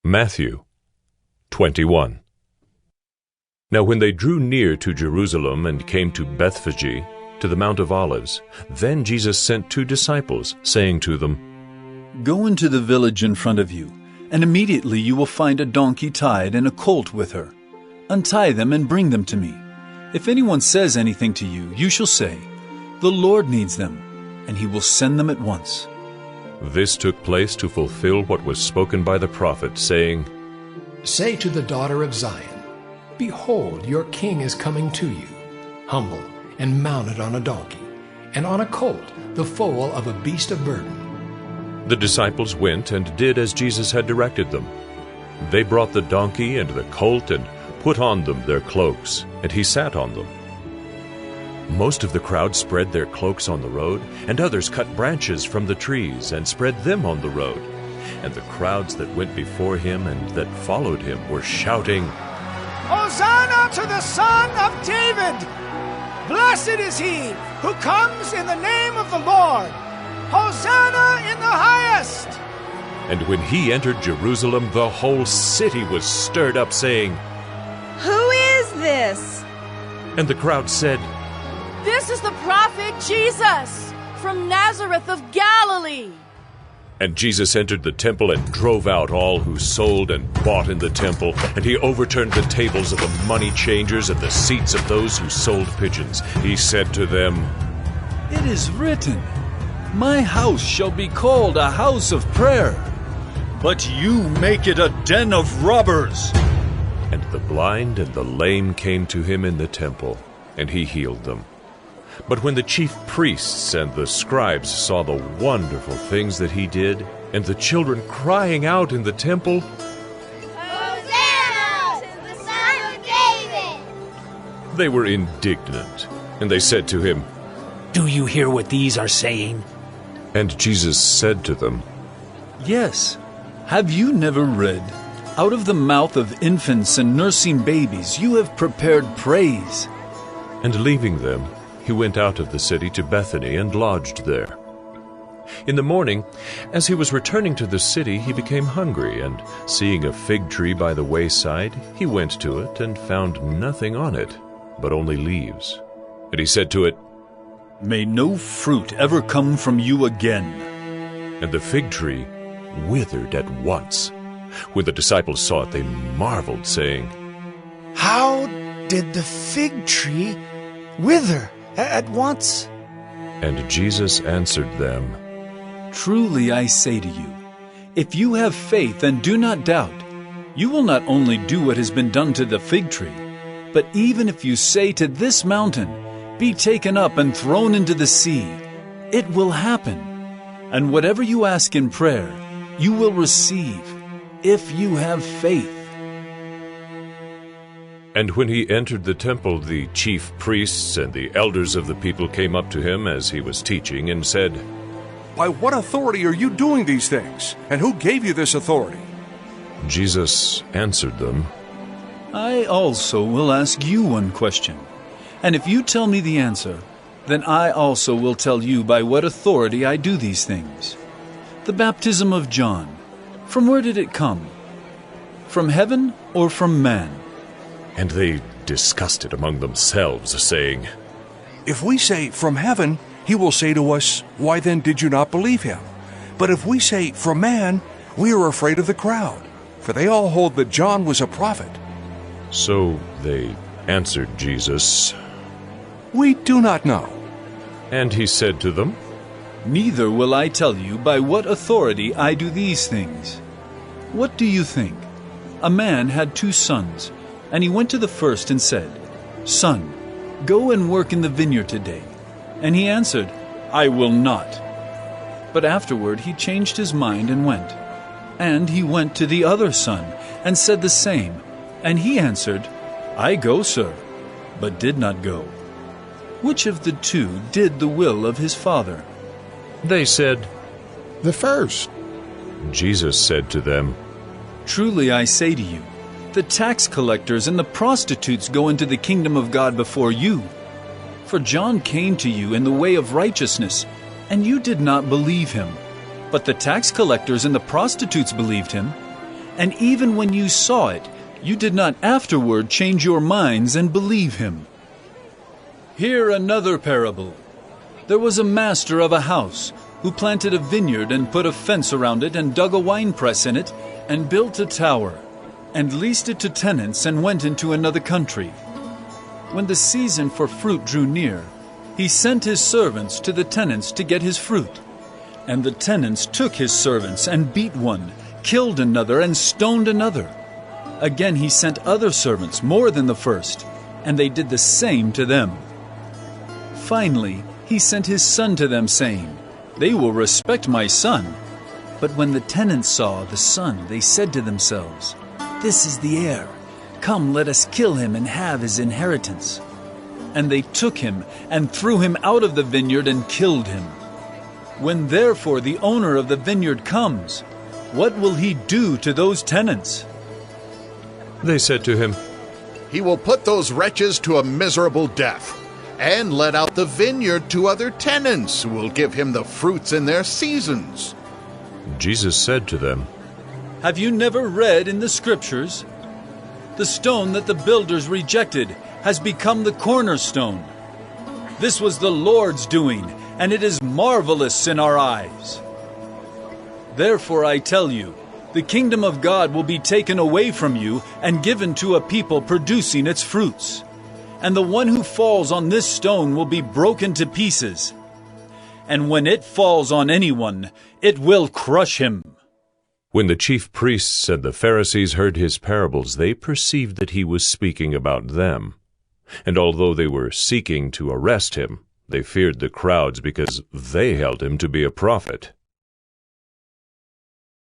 Matthew 21. Now when they drew near to Jerusalem and came to Bethphage, to the Mount of Olives, then Jesus sent 2 disciples, saying to them, Go into the village in front of you, and immediately you will find a donkey tied and a colt with her. Untie them and bring them to me. If anyone says anything to you, you shall say, The Lord needs them, and he will send them at once. This took place to fulfill what was spoken by the prophet, saying, Say to the daughter of Zion, Behold, your king is coming to you, humble and mounted on a donkey, and on a colt, the foal of a beast of burden. The disciples went and did as Jesus had directed them. They brought the donkey and the colt and put on them their cloaks, and he sat on them. Most of the crowd spread their cloaks on the road, and others cut branches from the trees and spread them on the road. And the crowds that went before him and that followed him were shouting, Hosanna to the Son of David! Blessed is he who comes in the name of the Lord! Hosanna in the highest! And when he entered Jerusalem, the whole city was stirred up, saying, Who is this? And the crowd said, This is the prophet Jesus from Nazareth of Galilee. And Jesus entered the temple and drove out all who sold and bought in the temple, and he overturned the tables of the money changers and the seats of those who sold pigeons. He said to them, It is written, My house shall be called a house of prayer, but you make it a den of robbers. And the blind and the lame came to him in the temple, and he healed them. But when the chief priests and the scribes saw the wonderful things that he did, and the children crying out in the temple, Hosanna to the Son of David! They were indignant, and they said to him, Do you hear what these are saying? And Jesus said to them, Yes. Have you never read, Out of the mouth of infants and nursing babies you have prepared praise? And leaving them, he went out of the city to Bethany and lodged there. In the morning, as he was returning to the city, he became hungry, and seeing a fig tree by the wayside, he went to it and found nothing on it, but only leaves. And he said to it, May no fruit ever come from you again. And the fig tree withered at once. When the disciples saw it, they marveled, saying, How did the fig tree wither at once? And Jesus answered them, Truly I say to you, if you have faith and do not doubt, you will not only do what has been done to the fig tree, but even if you say to this mountain, Be taken up and thrown into the sea, it will happen. And whatever you ask in prayer, you will receive, if you have faith. And when he entered the temple, the chief priests and the elders of the people came up to him as he was teaching and said, By what authority are you doing these things? And who gave you this authority? Jesus answered them, I also will ask you one question. And if you tell me the answer, then I also will tell you by what authority I do these things. The baptism of John, from where did it come? From heaven or from man? And they discussed it among themselves, saying, If we say, From heaven, he will say to us, Why then did you not believe him? But if we say, From man, we are afraid of the crowd, for they all hold that John was a prophet. So they answered Jesus, We do not know. And he said to them, Neither will I tell you by what authority I do these things. What do you think? A man had 2 sons, and he went to the first and said, Son, go and work in the vineyard today. And he answered, I will not. But afterward he changed his mind and went. And he went to the other son, and said the same. And he answered, I go, sir, but did not go. Which of the 2 did the will of his father? They said, The first. Jesus said to them, Truly I say to you, the tax collectors and the prostitutes go into the kingdom of God before you. For John came to you in the way of righteousness, and you did not believe him. But the tax collectors and the prostitutes believed him. And even when you saw it, you did not afterward change your minds and believe him. Hear another parable. There was a master of a house who planted a vineyard and put a fence around it and dug a winepress in it and built a tower and leased it to tenants and went into another country. When the season for fruit drew near, he sent his servants to the tenants to get his fruit. And the tenants took his servants and beat one, killed another, and stoned another. Again he sent other servants, more than the first, and they did the same to them. Finally, he sent his son to them, saying, "They will respect my son." But when the tenants saw the son, they said to themselves, "This is the heir. Come, let us kill him and have his inheritance." And they took him and threw him out of the vineyard and killed him. When therefore the owner of the vineyard comes, what will he do to those tenants? They said to him, "He will put those wretches to a miserable death, and let out the vineyard to other tenants who will give him the fruits in their seasons." Jesus said to them, Have you never read in the Scriptures? The stone that the builders rejected has become the cornerstone. This was the Lord's doing, and it is marvelous in our eyes. Therefore I tell you, the kingdom of God will be taken away from you and given to a people producing its fruits. And the one who falls on this stone will be broken to pieces. And when it falls on anyone, it will crush him. When the chief priests and the Pharisees heard his parables, they perceived that he was speaking about them. And although they were seeking to arrest him, they feared the crowds because they held him to be a prophet.